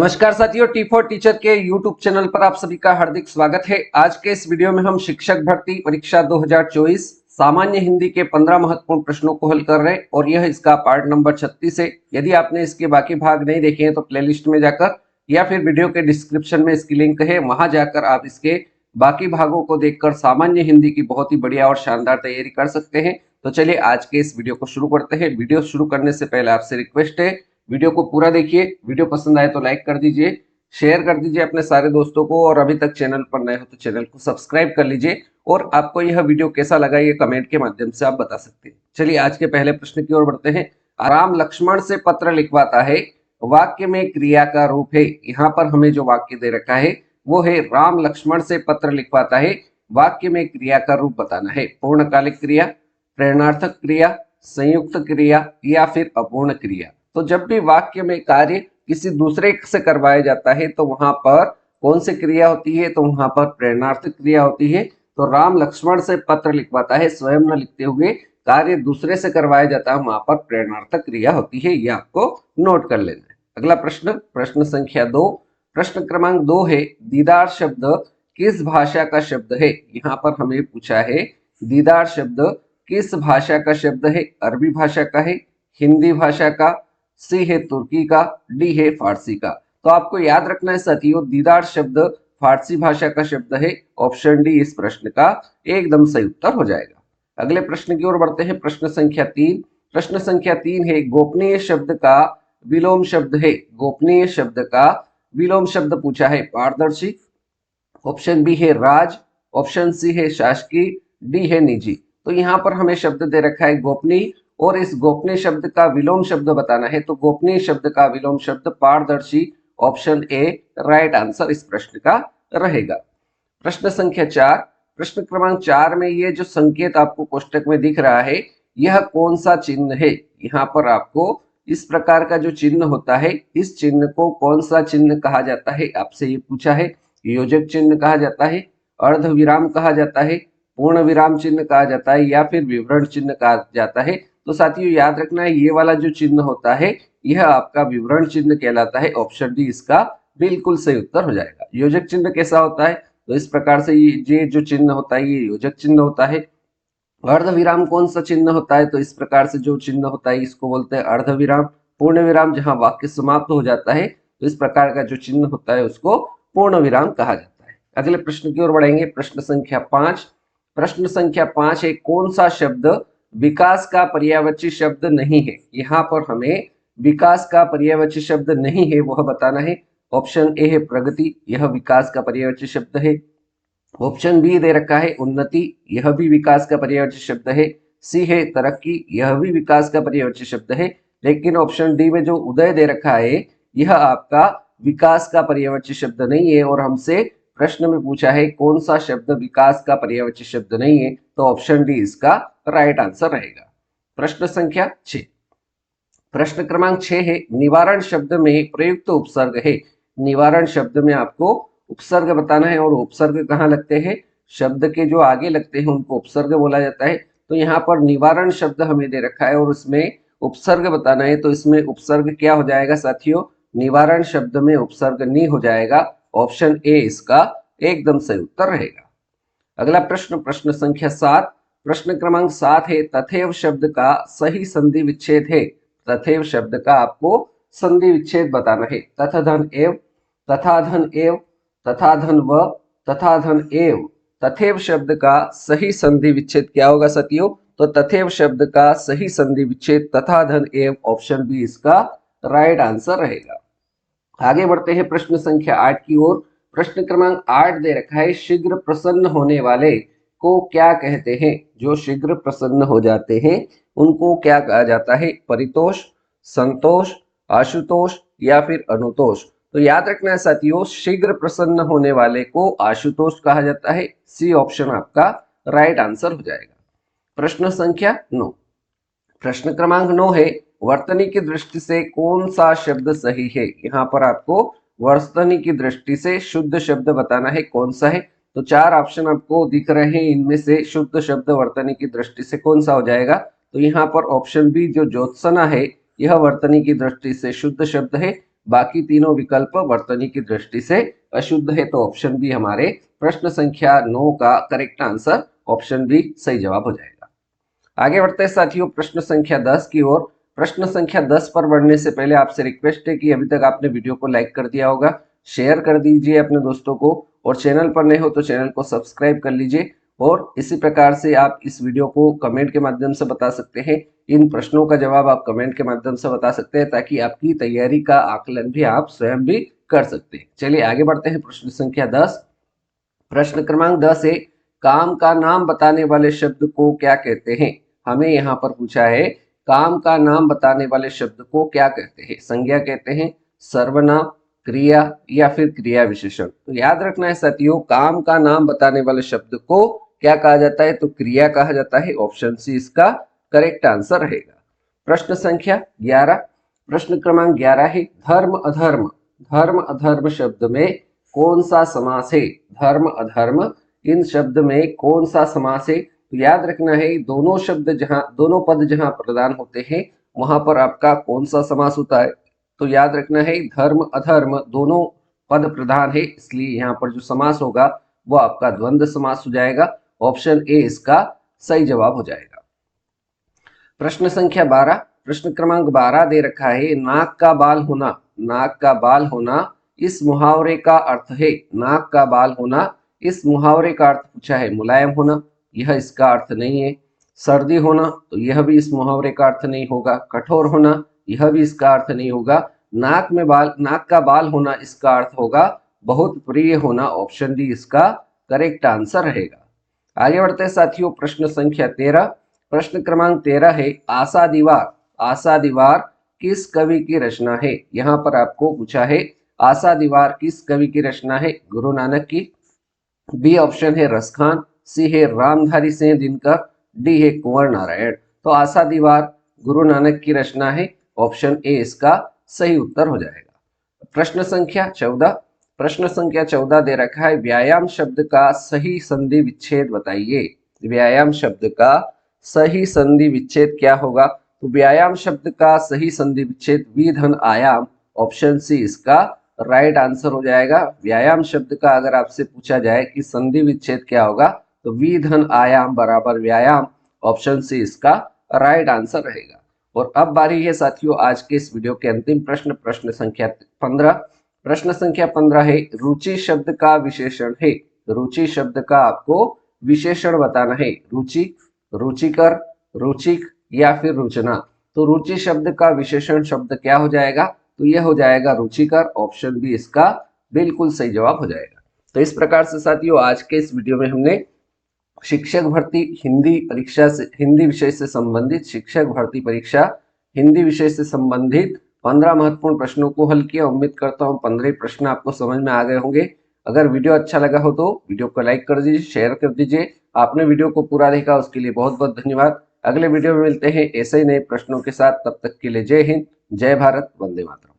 नमस्कार साथियों, T for teacher के यूट्यूब चैनल पर आप सभी का हार्दिक स्वागत है। आज के इस वीडियो में हम शिक्षक भर्ती परीक्षा 2024 सामान्य हिंदी के 15 महत्वपूर्ण प्रश्नों को हल कर रहे हैं और यह इसका पार्ट नंबर 36 है। यदि आपने इसके बाकी भाग नहीं देखे हैं तो प्लेलिस्ट में जाकर या फिर वीडियो के डिस्क्रिप्शन में इसकी लिंक है, वहां जाकर आप इसके बाकी भागों को देखकर सामान्य हिंदी की बहुत ही बढ़िया और शानदार तैयारी कर सकते हैं। तो चलिए आज के इस वीडियो को शुरू करते हैं। वीडियो शुरू करने से पहले आपसे रिक्वेस्ट है, वीडियो को पूरा देखिए। वीडियो पसंद आए तो लाइक कर दीजिए, शेयर कर दीजिए अपने सारे दोस्तों को, और अभी तक चैनल पर नए हो तो चैनल को सब्सक्राइब कर लीजिए। और आपको यह वीडियो कैसा लगा ये कमेंट के माध्यम से आप बता सकते हैं। चलिए आज के पहले प्रश्न की ओर बढ़ते हैं। राम लक्ष्मण से पत्र लिखवाता है, वाक्य में क्रिया का रूप है। यहाँ पर हमें जो वाक्य दे रखा है वो है राम लक्ष्मण से पत्र लिखवाता है, वाक्य में क्रिया का रूप बताना है। पूर्णकालिक क्रिया, प्रेरणार्थक क्रिया, संयुक्त क्रिया या फिर अपूर्ण क्रिया। तो जब भी वाक्य में कार्य किसी दूसरे से करवाया जाता है तो वहां पर कौन सी क्रिया होती है? तो वहां पर प्रेरणार्थक क्रिया होती है। तो राम लक्ष्मण से पत्र लिखवाता है, स्वयं न लिखते हुए कार्य दूसरे से करवाया जाता है, वहां पर प्रेरणार्थक क्रिया होती है। यह आपको नोट कर लेना है। अगला प्रश्न, प्रश्न संख्या 2। प्रश्न क्रमांक 2 है, दीदार शब्द किस भाषा का शब्द है? यहाँ पर हमें पूछा है दीदार शब्द किस भाषा का शब्द है? अरबी भाषा का है, हिंदी भाषा का, सी है तुर्की का, डी है फारसी का। तो आपको याद रखना है साथियों, दीदार शब्द फारसी भाषा का शब्द है। ऑप्शन डी इस प्रश्न का एकदम सही उत्तर हो जाएगा। अगले प्रश्न की ओर बढ़ते हैं। प्रश्न संख्या 3। प्रश्न संख्या 3 है, गोपनीय शब्द का विलोम शब्द है। गोपनीय शब्द का विलोम शब्द पूछा है। पारदर्शी, ऑप्शन बी है राज, ऑप्शन सी है शासकीय, डी है निजी। तो यहाँ पर हमें शब्द दे रखा है गोपनीय, और इस गोपनीय शब्द का विलोम शब्द बताना है। तो गोपनीय शब्द का विलोम शब्द पारदर्शी, ऑप्शन ए राइट आंसर इस प्रश्न का रहेगा। प्रश्न संख्या 4। प्रश्न क्रमांक 4 में ये जो संकेत आपको कोष्टक में दिख रहा है, यह कौन सा चिन्ह है? यहाँ पर आपको इस प्रकार का जो चिन्ह होता है, इस चिन्ह को कौन सा चिन्ह कहा जाता है? आपसे ये पूछा है। योजक चिन्ह कहा जाता है, अर्ध विराम कहा जाता है, पूर्ण विराम चिन्ह कहा जाता है, या फिर विवरण चिन्ह कहा जाता है। तो साथियों याद रखना है, ये वाला जो चिन्ह होता है यह आपका विवरण चिन्ह कहलाता है। ऑप्शन डी इसका बिल्कुल सही उत्तर हो जाएगा। योजक चिन्ह कैसा होता है? तो इस प्रकार से ये जो चिन्ह होता है ये योजक चिन्ह होता है। अर्ध विराम कौन सा चिन्ह होता है? तो इस प्रकार से जो चिन्ह होता है इसको बोलते हैं अर्ध विराम। पूर्ण विराम जहां वाक्य समाप्त हो जाता है, तो इस प्रकार का जो चिन्ह होता है उसको पूर्ण विराम कहा जाता है। अगले प्रश्न की ओर बढ़ेंगे। प्रश्न संख्या 5। प्रश्न संख्या 5 है, कौन सा शब्द विकास का पर्यायवाची शब्द नहीं है? यहाँ पर हमें विकास का पर्यायवाची शब्द नहीं है वह बताना है। ऑप्शन ए है प्रगति, यह विकास का पर्यायवाची शब्द है। ऑप्शन बी दे रखा है उन्नति, यह भी विकास का पर्यायवाची शब्द है। सी है तरक्की, यह भी विकास का पर्यायवाची शब्द है। लेकिन ऑप्शन डी में जो उदय दे रखा है यह आपका विकास का पर्यायवाची शब्द नहीं है, और हमसे प्रश्न में पूछा है कौन सा शब्द विकास का पर्यायवाची शब्द नहीं है, तो ऑप्शन डी इसका राइट आंसर रहेगा। प्रश्न संख्या 6। प्रश्न क्रमांक 6 है, निवारण शब्द में प्रयुक्त उपसर्ग है। निवारण शब्द में आपको उपसर्ग बताना है, और उपसर्ग कहाँ लगते हैं? शब्द के जो आगे लगते हैं उनको उपसर्ग बोला जाता है। तो यहाँ पर निवारण शब्द हमें दे रखा है और उसमें उपसर्ग बताना है। तो इसमें उपसर्ग क्या हो जाएगा साथियों? निवारण शब्द में उपसर्ग नी हो जाएगा। ऑप्शन ए इसका एकदम सही उत्तर रहेगा। अगला प्रश्न, प्रश्न संख्या 7। प्रश्न क्रमांक 7 है, तथैव शब्द का सही संधि विच्छेद है। तथैव शब्द का आपको संधि विच्छेद बताना है। तथा धन एव, तथा धन एव, तथा धन व, तथा धन एव। तथैव शब्द का सही संधि विच्छेद क्या होगा साथियों? तो तथैव शब्द का सही संधि विच्छेद तथा धन एव, ऑप्शन बी इसका राइट आंसर रहेगा। आगे बढ़ते हैं प्रश्न संख्या 8 की ओर। प्रश्न क्रमांक 8 दे रखा है, शीघ्र प्रसन्न होने वाले को क्या कहते हैं? जो शीघ्र प्रसन्न हो जाते हैं उनको क्या कहा जाता है? परितोष, संतोष, आशुतोष या फिर अनुतोष। तो याद रखना है साथियों, शीघ्र प्रसन्न होने वाले को आशुतोष कहा जाता है। सी ऑप्शन आपका राइट आंसर हो जाएगा। प्रश्न संख्या 9। प्रश्न क्रमांक 9 है, वर्तनी की दृष्टि से कौन सा शब्द सही है? यहाँ पर आपको वर्तनी की दृष्टि से शुद्ध शब्द बताना है, कौन सा है? तो 4 ऑप्शन आपको दिख रहे हैं, इनमें से शुद्ध शब्द वर्तनी की दृष्टि से कौन सा हो जाएगा? तो यहाँ पर ऑप्शन बी जो ज्योत्सना है यह वर्तनी की दृष्टि से शुद्ध शब्द है। बाकी तीनों विकल्प वर्तनी की दृष्टि से अशुद्ध है। तो ऑप्शन बी हमारे प्रश्न संख्या 9 का करेक्ट आंसर ऑप्शन बी सही जवाब हो जाएगा। आगे बढ़ते हैं साथियों प्रश्न संख्या 10 की ओर। प्रश्न संख्या 10 पर बढ़ने से पहले आपसे रिक्वेस्ट है कि अभी तक आपने वीडियो को लाइक कर दिया होगा, शेयर कर दीजिए अपने दोस्तों को, और चैनल पर नए हो तो चैनल को सब्सक्राइब कर लीजिए। और इसी प्रकार से आप इस वीडियो को कमेंट के माध्यम से बता सकते हैं, इन प्रश्नों का जवाब आप कमेंट के माध्यम से बता सकते हैं, ताकि आपकी तैयारी का आकलन भी आप स्वयं भी कर सकते हैं। चलिए आगे बढ़ते हैं प्रश्न संख्या 10। प्रश्न क्रमांक 10 है, काम का नाम बताने वाले शब्द को क्या कहते हैं। हमें यहाँ पर पूछा है काम का नाम बताने वाले शब्द को क्या कहते हैं। संज्ञा कहते हैं, सर्वनाम, क्रिया या फिर क्रिया विशेषण। तो याद रखना है साथियों, काम का नाम बताने वाले शब्द को क्या कहा जाता है, तो क्रिया कहा जाता है। ऑप्शन सी इसका करेक्ट आंसर रहेगा। प्रश्न संख्या 11। प्रश्न क्रमांक 11 है, धर्म अधर्म। धर्म अधर्म शब्द में कौन सा समास है। धर्म अधर्म इन शब्द में कौन सा समास है। तो याद रखना है दोनों शब्द जहां, दोनों पद जहां प्रदान होते हैं वहां पर आपका कौन सा समास होता है। तो याद रखना है धर्म अधर्म दोनों पद प्रधान है, इसलिए यहाँ पर जो समास होगा वो आपका द्वंद्व समास हो जाएगा। ऑप्शन ए इसका सही जवाब हो जाएगा। प्रश्न संख्या 12। प्रश्न क्रमांक 12 दे रखा है, नाक का बाल होना। नाक का बाल होना इस मुहावरे का अर्थ है। नाक का बाल होना इस मुहावरे का अर्थ पूछा है। मुलायम होना, यह इसका अर्थ नहीं है। सर्दी होना, तो यह भी इस मुहावरे का अर्थ नहीं होगा। कठोर होना, यह भी इसका अर्थ नहीं होगा। नाक का बाल होना इसका अर्थ होगा बहुत प्रिय होना। ऑप्शन डी इसका करेक्ट आंसर रहेगा। आगे बढ़ते हैं साथियों प्रश्न संख्या 13। प्रश्न क्रमांक 13 है, आशा दीवार। आशा दीवार किस कवि की रचना है। यहाँ पर आपको पूछा है आशा दीवार किस कवि की रचना है। गुरु नानक की। बी ऑप्शन है रसखान, सी है रामधारी सिंह दिनकर, डी है कुंवर नारायण। तो आशा दीवार गुरु नानक की रचना है। ऑप्शन ए इसका सही उत्तर हो जाएगा। प्रश्न संख्या 14। प्रश्न संख्या 14 दे रखा है, व्यायाम शब्द का सही संधि विच्छेद बताइए। व्यायाम शब्द का सही संधि विच्छेद क्या होगा। तो व्यायाम शब्द का सही संधि विच्छेद विधन आयाम। ऑप्शन सी इसका राइट आंसर हो जाएगा। व्यायाम शब्द का अगर आपसे पूछा जाए कि संधि विच्छेद क्या होगा, तो विधन आयाम बराबर व्यायाम। ऑप्शन सी इसका राइट आंसर रहेगा। और अब बारी है साथियों आज के इस वीडियो के अंतिम प्रश्न, प्रश्न संख्या 15। प्रश्न संख्या 15 है, रुचि शब्द का विशेषण है। रुचि शब्द का आपको विशेषण बताना है। रुचि, रुचिकर, रुचिक या फिर रुचना। तो रुचि शब्द का विशेषण शब्द क्या हो जाएगा, तो यह हो जाएगा रुचिकर। ऑप्शन बी इसका बिल्कुल सही जवाब हो जाएगा। तो इस प्रकार से साथियों आज के इस वीडियो में हमने शिक्षक भर्ती हिंदी परीक्षा से, हिंदी विषय से संबंधित शिक्षक भर्ती परीक्षा हिंदी विषय से संबंधित 15 महत्वपूर्ण प्रश्नों को हल किया। उम्मीद करता हूँ 15 प्रश्न आपको समझ में आ गए होंगे। अगर वीडियो अच्छा लगा हो तो वीडियो को लाइक कर दीजिए, शेयर कर दीजिए। आपने वीडियो को पूरा देखा उसके लिए बहुत बहुत धन्यवाद। अगले वीडियो में मिलते हैं ऐसे ही नए प्रश्नों के साथ। तब तक के लिए जय हिंद, जय भारत, वंदे मातरम।